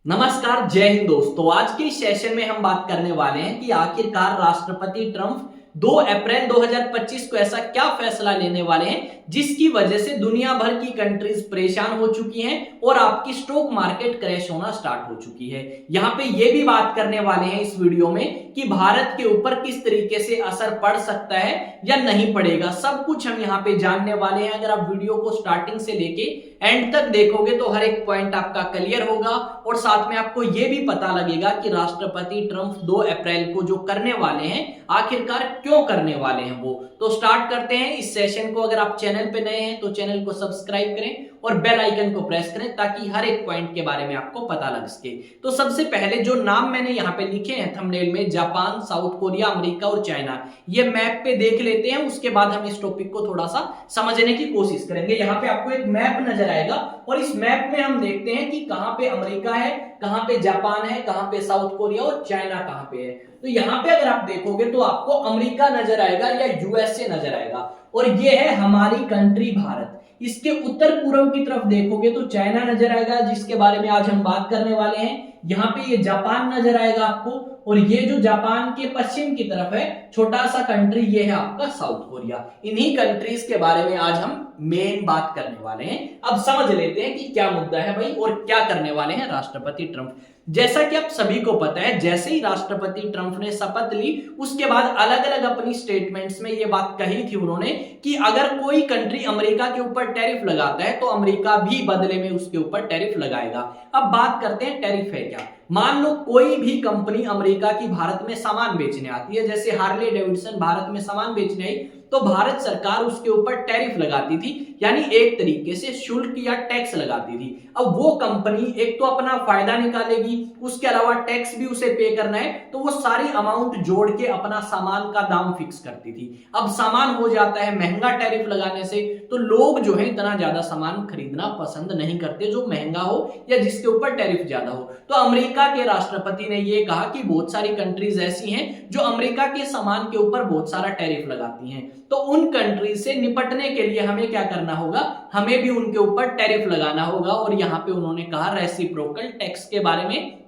नमस्कार, जय हिंद दोस्तों। आज के इस सेशन में हम बात करने वाले हैं कि आखिरकार राष्ट्रपति ट्रंप 2 अप्रैल 2025 को ऐसा क्या फैसला लेने वाले हैं जिसकी वजह से दुनिया भर की कंट्रीज परेशान हो चुकी हैं और आपकी स्टॉक मार्केट क्रैश होना स्टार्ट हो चुकी है। यहाँ पे ये भी बात करने वाले हैं इस वीडियो में कि भारत के ऊपर किस तरीके से असर पड़ सकता है या नहीं पड़ेगा, सब कुछ हम यहाँ पे जानने वाले हैं। अगर आप वीडियो को स्टार्टिंग से लेके एंड तक देखोगे तो हर एक पॉइंट आपका क्लियर होगा और साथ में आपको यह भी पता लगेगा कि राष्ट्रपति ट्रंप 2 अप्रैल को जो करने वाले हैं आखिरकार क्यों करने वाले हैं वो। तो स्टार्ट करते हैं इस सेशन को। अगर आप चैनल पे नए हैं तो चैनल को सब्सक्राइब करें और बेल आइकन को प्रेस करें ताकि हर एक पॉइंट के बारे में आपको पता लग सके। तो सबसे पहले जो नाम मैंने यहाँ पे लिखे हैं थंबनेल में, जापान, साउथ कोरिया, अमेरिका और चाइना, ये मैप पे देख लेते हैं। उसके बाद हम इस टॉपिक को थोड़ा सा समझने की कोशिश करेंगे। यहाँ पे आपको एक मैप नजर आएगा और इस मैप में हम देखते हैं कि कहां पे अमेरिका है, कहां पे जापान है, कहां पे साउथ कोरिया और चाइना कहां पे है। तो यहाँ पे अगर आप देखोगे तो आपको अमेरिका नजर आएगा या यूएसए नजर आएगा और ये है हमारी कंट्री भारत। इसके उत्तर पूर्व की तरफ देखोगे तो चाइना नजर आएगा जिसके बारे में आज हम बात करने वाले हैं। यहाँ पे ये जापान नजर आएगा आपको और ये जो जापान के पश्चिम की तरफ है छोटा सा कंट्री, ये है आपका साउथ कोरिया। इन्हीं कंट्रीज के बारे में आज हम मेन बात करने वाले हैं। अब समझ लेते हैं कि क्या मुद्दा है भाई और क्या करने वाले हैं राष्ट्रपति ट्रंप। जैसा कि आप सभी को पता है, जैसे ही राष्ट्रपति ट्रंप ने शपथ ली उसके बाद अलग अलग अपनी स्टेटमेंट्स में ये बात कही थी उन्होंने कि अगर कोई कंट्री अमेरिका के ऊपर टैरिफ लगाता है तो अमेरिका भी बदले में उसके ऊपर टैरिफ लगाएगा। अब बात करते हैं टैरिफ है क्या। मान लो कोई भी कंपनी अमेरिका की भारत में सामान बेचने आती है, जैसे हार्ले डेविडसन भारत में सामान बेचने आई तो भारत सरकार उसके ऊपर टैरिफ लगाती थी, यानी एक तरीके से शुल्क या टैक्स लगाती थी। अब वो कंपनी एक तो अपना फायदा निकालेगी, उसके अलावा टैक्स भी उसे पे करना है, तो वो सारी अमाउंट जोड़ के अपना सामान का दाम फिक्स करती थी। अब सामान हो जाता है महंगा टैरिफ लगाने से, तो लोग जो है इतना ज्यादा सामान खरीदना पसंद नहीं करते जो महंगा हो या जिसके ऊपर टैरिफ ज्यादा हो। तो अमेरिका के राष्ट्रपति ने यह कहा कि बहुत सारी कंट्रीज ऐसी हैं जो अमेरिका के सामान के ऊपर बहुत सारा टैरिफ लगाती हैं, तो उन कंट्रीज से निपटने के लिए हमें क्या करना होगा, हमें भी उनके ऊपर टैरिफ लगाना होगा। और यहां पे उन्होंने कहा रेसिप्रोकल टैक्स के बारे में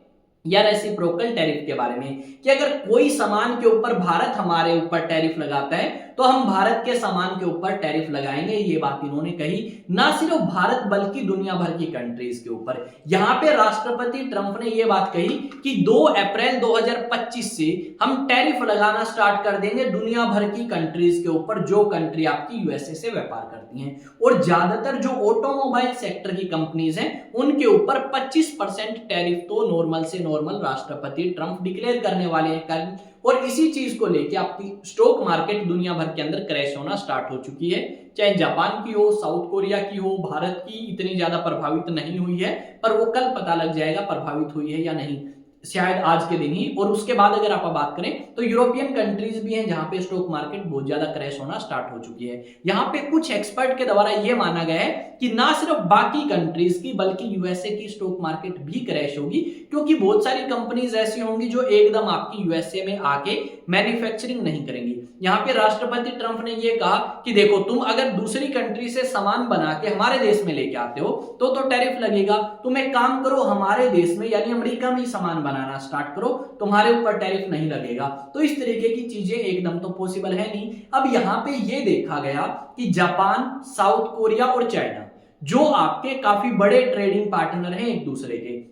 या रेसिप्रोकल टैरिफ के बारे में कि अगर कोई सामान के ऊपर भारत हमारे ऊपर टैरिफ लगाता है तो हम भारत के सामान के ऊपर टैरिफ लगाएंगे। ये बात इन्होंने कही ना सिर्फ भारत बल्कि दुनिया भर की कंट्रीज के ऊपर। यहां पे राष्ट्रपति ट्रंप ने यह बात कही कि 2 अप्रैल 2025 से हम टैरिफ लगाना स्टार्ट कर देंगे दुनिया भर की कंट्रीज के ऊपर जो कंट्री आपकी यूएसए से व्यापार करती हैं। और ज्यादातर जो ऑटोमोबाइल सेक्टर की कंपनीज हैं उनके ऊपर 25% टैरिफ तो नॉर्मल से नॉर्मल राष्ट्रपति ट्रंप डिक्लेयर करने वाले हैं। और इसी चीज को लेकर आपकी स्टॉक मार्केट दुनिया भर के अंदर क्रैश होना स्टार्ट हो चुकी है। चाहे जापान की हो, साउथ कोरिया की हो, भारत की इतनी ज्यादा प्रभावित नहीं हुई है, पर वो कल पता लग जाएगा प्रभावित हुई है या नहीं, शायद आज के दिन ही। और उसके बाद अगर आप बात करें तो यूरोपियन कंट्रीज भी हैं जहां पे स्टॉक मार्केट बहुत ज्यादा क्रैश होना स्टार्ट हो चुकी है। यहां पे कुछ एक्सपर्ट के द्वारा यह माना गया है कि ना सिर्फ बाकी कंट्रीज की बल्कि यूएसए की स्टॉक मार्केट भी क्रैश होगी, क्योंकि बहुत सारी कंपनीज ऐसी होंगी जो एकदम आपकी यूएसए में आके मैन्युफैक्चरिंग नहीं करेंगी। यहाँ पे राष्ट्रपति ट्रंप ने यह कहा कि देखो तुम अगर दूसरी कंट्री से सामान बना के हमारे देश में लेके आते हो तो टैरिफ लगेगा, तुम एक काम करो हमारे देश में यानी अमेरिका में ही सामान बनाना स्टार्ट करो, तुम्हारे ऊपर टैरिफ नहीं लगेगा। तो इस तरीके की चीजें एकदम तो पॉसिबल है नहीं। अब यहाँ पे ये देखा गया कि जापान, साउथ कोरिया और चाइना जो आपके काफी बड़े ट्रेडिंग पार्टनर हैं एक दूसरे के,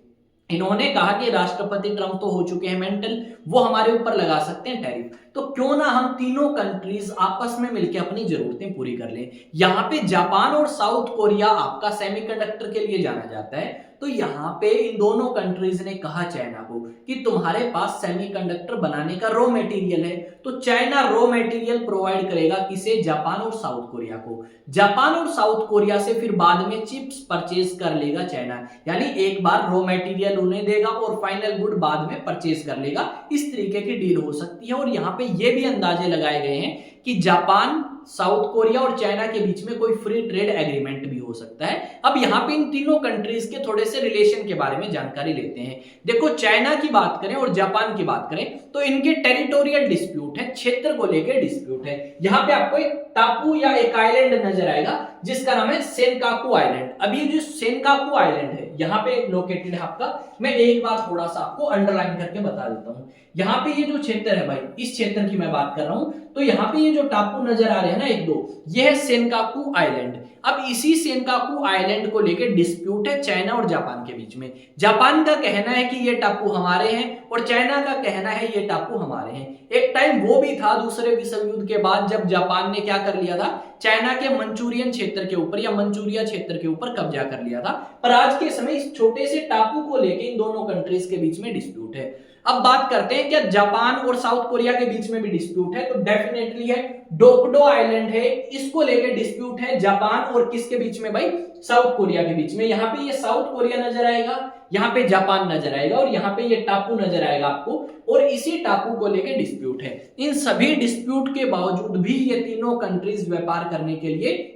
इन्होंने कहा कि राष्ट्रपति ट्रंप तो हो चुके हैं मेंटल, वो हमारे ऊपर लगा सकते हैं टैरिफ, तो क्यों ना हम तीनों कंट्रीज आपस में मिलकर अपनी जरूरतें पूरी कर लें। यहां पे जापान और साउथ कोरिया आपका सेमीकंडक्टर के लिए जाना जाता है, तो यहां पे इन दोनों कंट्रीज ने कहा चाइना को कि तुम्हारे पास सेमीकंडक्टर बनाने का रॉ मटेरियल है, तो चाइना रॉ मटेरियल प्रोवाइड करेगा किसे, जापान और साउथ कोरिया को। जापान और साउथ कोरिया से फिर बाद में चिप्स परचेज कर लेगा चाइना, यानी एक बार रॉ मटेरियल उन्हें देगा और फाइनल गुड बाद में परचेज कर लेगा। इस तरीके की डील हो सकती है। और यहाँ पे ये भी अंदाजे लगाए गए हैं कि जापान, साउथ कोरिया और चाइना के बीच में कोई फ्री ट्रेड एग्रीमेंट भी हो सकता है। अब यहाँ पे इन तीनों कंट्रीज के थोड़े से रिलेशन के बारे में जानकारी लेते हैं। देखो, चाइना की बात करें और जापान की बात करें तो इनके टेरिटोरियल डिस्प्यूट है, क्षेत्र को लेकर डिस्प्यूट है। यहाँ पे आपको एक टापू या एक आइलैंड नजर आएगा जिसका नाम है सेनकाकू आइलैंड। अब ये जो सेनकाकू आइलैंड है यहाँ पे लोकेटेड है आपका। मैं एक बार थोड़ा सा आपको अंडरलाइन करके बता देता हूँ। यहाँ पे ये जो क्षेत्र है भाई, इस क्षेत्र की मैं बात कर रहा हूं, तो यहाँ पे ये जो टापू नजर आ रहे हैं ना एक दो, ये है सेनकाकू आइलैंड। अब इसी सेनकाकू आइलैंड को लेकर डिस्प्यूट है चाइना और जापान के बीच में। जापान का कहना है कि ये टापू हमारे हैं और चाइना का कहना है ये टापू हमारे हैं। एक टाइम वो भी था दूसरे विश्व युद्ध के बाद जब जापान ने क्या कर लिया था, चाइना के मंचूरियन क्षेत्र के ऊपर या मंचूरिया क्षेत्र के ऊपर कब्जा कर लिया था। पर आज के समय इस छोटे से टापू को लेकर इन दोनों कंट्रीज के बीच में डिस्प्यूट है। अब बात करते हैं क्या जापान और साउथ कोरिया के बीच में भी डिस्प्यूट है, तो डेफिनेटली है। डोकडो आइलैंड है, इसको लेकर डिस्प्यूट है जापान और किसके बीच में भाई, साउथ कोरिया के बीच में। यहाँ पे ये साउथ कोरिया नजर आएगा, यहाँ पे जापान नजर आएगा और यहाँ पे ये टापू नजर आएगा आपको, और इसी टापू को लेकर डिस्प्यूट है। इन सभी डिस्प्यूट के बावजूद भी ये तीनों कंट्रीज व्यापार करने के लिए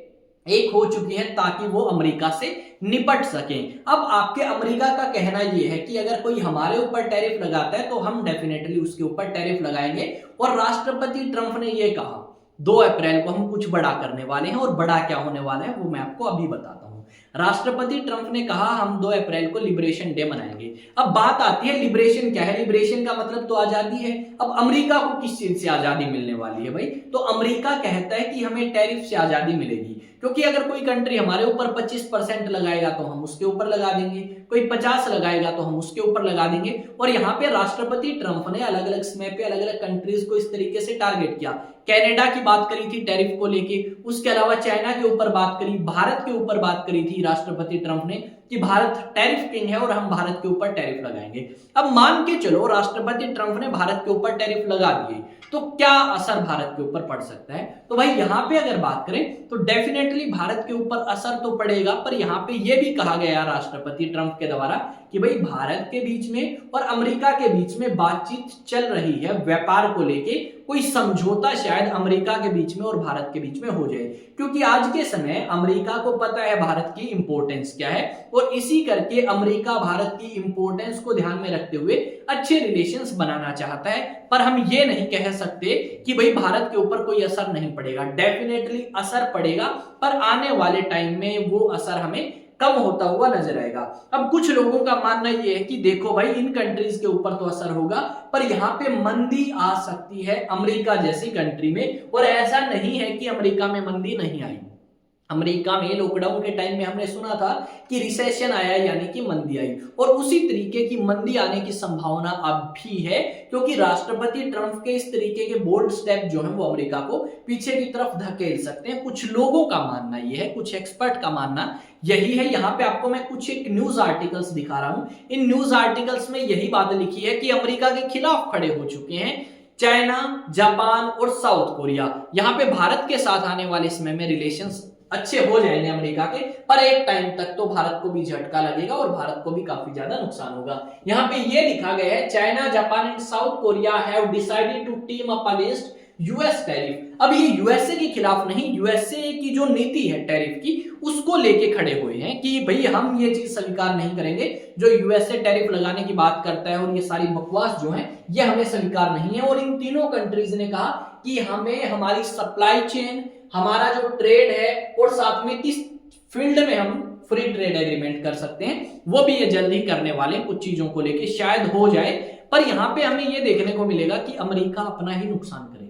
एक हो चुकी है ताकि वो अमेरिका से निपट सकें। अब आपके अमेरिका का कहना यह है कि अगर कोई हमारे ऊपर टैरिफ लगाता है तो हम डेफिनेटली उसके ऊपर टैरिफ लगाएंगे। और राष्ट्रपति ट्रंप ने यह कहा 2 अप्रैल को हम कुछ बड़ा करने वाले हैं, और बड़ा क्या होने वाला है वो मैं आपको अभी बताता हूं। राष्ट्रपति ट्रंप ने कहा हम 2 अप्रैल को लिबरेशन डे मनाएंगे। अब बात आती है लिबरेशन क्या है। लिबरेशन का मतलब तो आजादी है। अब अमेरिका को किस चीज से आजादी मिलने वाली है भाई, तो अमेरिका कहता है कि हमें टैरिफ से आजादी मिलेगी, क्योंकि अगर कोई कंट्री हमारे ऊपर 25% लगाएगा तो हम उसके ऊपर लगा देंगे, कोई 50 लगाएगा तो हम उसके ऊपर लगा देंगे। और यहाँ पे राष्ट्रपति ट्रंप ने अलग अलग समय पे अलग अलग कंट्रीज को इस तरीके से टारगेट किया। कनाडा की बात करी थी टैरिफ को लेके, उसके अलावा चाइना के ऊपर बात करी, भारत के ऊपर बात करी थी राष्ट्रपति ट्रंप ने कि भारत टैरिफ किंग है और हम भारत के ऊपर टैरिफ लगाएंगे। अब मान के चलो राष्ट्रपति ट्रंप ने भारत के ऊपर टैरिफ लगा दिए, तो क्या असर भारत के ऊपर पड़ सकता है, तो भाई यहाँ पे अगर बात करें तो डेफिनेटली भारत के ऊपर असर तो पड़ेगा। पर यहाँ पे ये भी कहा गया राष्ट्रपति ट्रंप के द्वारा कि भाई भारत के बीच में और अमेरिका के बीच में बातचीत चल रही है व्यापार को लेके, कोई समझौता शायद अमेरिका के बीच में और भारत के बीच में हो जाए, क्योंकि आज के समय अमेरिका को पता है भारत की इंपॉर्टेंस क्या है, और इसी करके अमेरिका भारत की इंपॉर्टेंस को ध्यान में रखते हुए अच्छे रिलेशंस बनाना चाहता है। पर हम ये नहीं कह सकते कि भाई भारत के ऊपर कोई असर नहीं पड़ेगा, डेफिनेटली असर पड़ेगा, पर आने वाले टाइम में वो असर हमें कम होता हुआ नजर आएगा। अब कुछ लोगों का मानना यह है कि देखो भाई इन कंट्रीज के ऊपर तो असर होगा, पर यहाँ पे मंदी आ सकती है अमेरिका जैसी कंट्री में, और ऐसा नहीं है कि अमेरिका में मंदी नहीं आई। अमेरिका में लॉकडाउन के टाइम में हमने सुना था कि रिसेशन आया यानी कि मंदी आई, और उसी तरीके की मंदी आने की संभावना अब भी है, क्योंकि राष्ट्रपति ट्रंप के इस तरीके के बोल्ड स्टेप जो है वो अमेरिका को पीछे की तरफ धकेल सकते हैं। कुछ लोगों का मानना यह है, कुछ एक्सपर्ट का मानना यही है। यहाँ पे आपको मैं कुछ एक न्यूज आर्टिकल्स दिखा रहा हूं। इन न्यूज आर्टिकल्स में यही बात लिखी है कि अमेरिका के खिलाफ खड़े हो चुके हैं चाइना, जापान और साउथ कोरिया। यहाँ पे भारत के साथ आने वाले समय में रिलेशंस अच्छे हो जाएंगे अमेरिका के, पर एक टाइम तक तो भारत को भी झटका लगेगा और भारत को भी काफी ज्यादा नुकसान होगा। यहाँ पे ये लिखा गया है China, Japan and South Korea have decided to team up against US tariff. अब ये यूएसए के खिलाफ नहीं, यूएसए की जो नीति है टैरिफ की उसको लेके खड़े हुए हैं कि भाई हम ये चीज स्वीकार नहीं करेंगे जो यूएसए टैरिफ लगाने की बात करता है, और ये सारी बकवास जो है ये हमें स्वीकार नहीं है। और इन तीनों कंट्रीज ने कहा कि हमें हमारी सप्लाई चेन, हमारा जो ट्रेड है, और साथ में किस फील्ड में हम फ्री ट्रेड एग्रीमेंट कर सकते हैं वो भी ये जल्द ही करने वाले, कुछ चीजों को लेके शायद हो जाए। पर यहां पे हमें ये देखने को मिलेगा कि अमेरिका अपना ही नुकसान करेगा।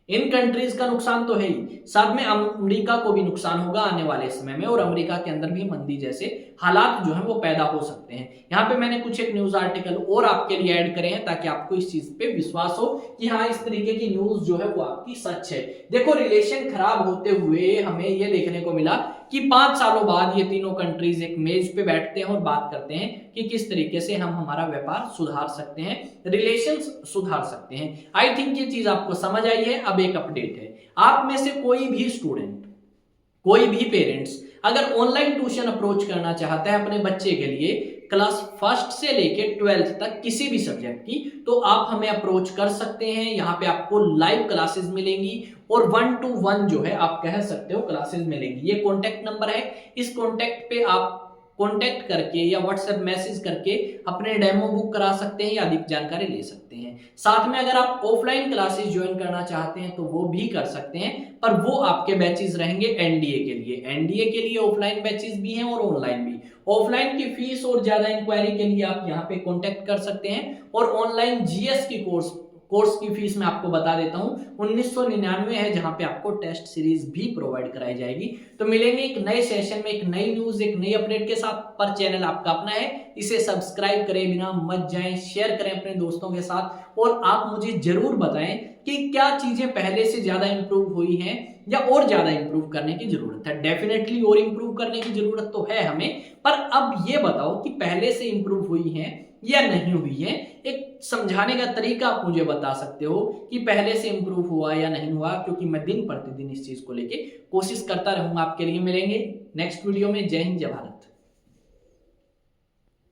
इन कंट्रीज का नुकसान तो है ही, साथ में अमेरिका को भी नुकसान होगा आने वाले समय में, और अमेरिका के अंदर भी मंदी जैसे हालात जो है वो पैदा हो सकते हैं। यहाँ पे मैंने कुछ एक न्यूज आर्टिकल और आपके लिए ऐड करे हैं ताकि आपको इस चीज पे विश्वास हो कि हाँ इस तरीके की न्यूज जो है वो आपकी सच है। देखो रिलेशन खराब होते हुए हमें ये देखने को मिला कि 5 सालों बाद ये तीनों कंट्रीज एक मेज पे बैठते हैं और बात करते हैं कि किस तरीके से हम हमारा व्यापार सुधार सकते हैं, रिलेशंस सुधार सकते हैं। आई थिंक ये चीज आपको समझ आई है। अब एक अपडेट है, आप में से कोई भी स्टूडेंट, कोई भी पेरेंट्स अगर ऑनलाइन ट्यूशन अप्रोच करना चाहता है अपने बच्चे के लिए, क्लास फर्स्ट से लेके 12th तक किसी भी सब्जेक्ट की, तो आप हमें अप्रोच कर सकते हैं। यहाँ पे आपको लाइव क्लासेस मिलेंगी और 1-to-1 जो है आप कह सकते हो क्लासेस मिलेंगी। ये कॉन्टेक्ट नंबर है, इस कॉन्टेक्ट पे आप कॉन्टेक्ट करके या व्हाट्सएप मैसेज करके अपने डेमो बुक करा सकते हैं या अधिक जानकारी ले सकते हैं। साथ में अगर आप ऑफलाइन क्लासेस ज्वाइन करना चाहते हैं तो वो भी कर सकते हैं, पर वो आपके बैचेस रहेंगे एनडीए के लिए। एनडीए के लिए ऑफलाइन बैचेस भी हैं और ऑनलाइन भी। ऑफलाइन की फीस और ज्यादा इंक्वायरी के लिए आप यहाँ पे कॉन्टेक्ट कर सकते हैं। और ऑनलाइन जीएस की कोर्स की फीस मैं आपको बता देता हूं 1999 है, जहां पे आपको टेस्ट सीरीज भी प्रोवाइड कराई जाएगी। तो मिलेंगे एक नए सेशन में एक नई न्यूज एक नई अपडेट के साथ। पर चैनल आपका अपना है, इसे सब्सक्राइब करें बिना मत जाएं, शेयर करें अपने दोस्तों के साथ। और आप मुझे जरूर बताएं कि क्या चीजें पहले से ज्यादा इंप्रूव हुई हैं या और ज्यादा इंप्रूव करने की जरूरत है। डेफिनेटली और इंप्रूव करने की जरूरत तो है हमें, पर अब ये बताओ कि पहले से इंप्रूव हुई है या नहीं हुई है। एक समझाने का तरीका आप मुझे बता सकते हो कि पहले से इंप्रूव हुआ या नहीं हुआ, क्योंकि मैं दिन प्रतिदिन इस चीज को लेके कोशिश करता रहूंगा आपके लिए। मिलेंगे नेक्स्ट वीडियो में। जय हिंद, जय भारत।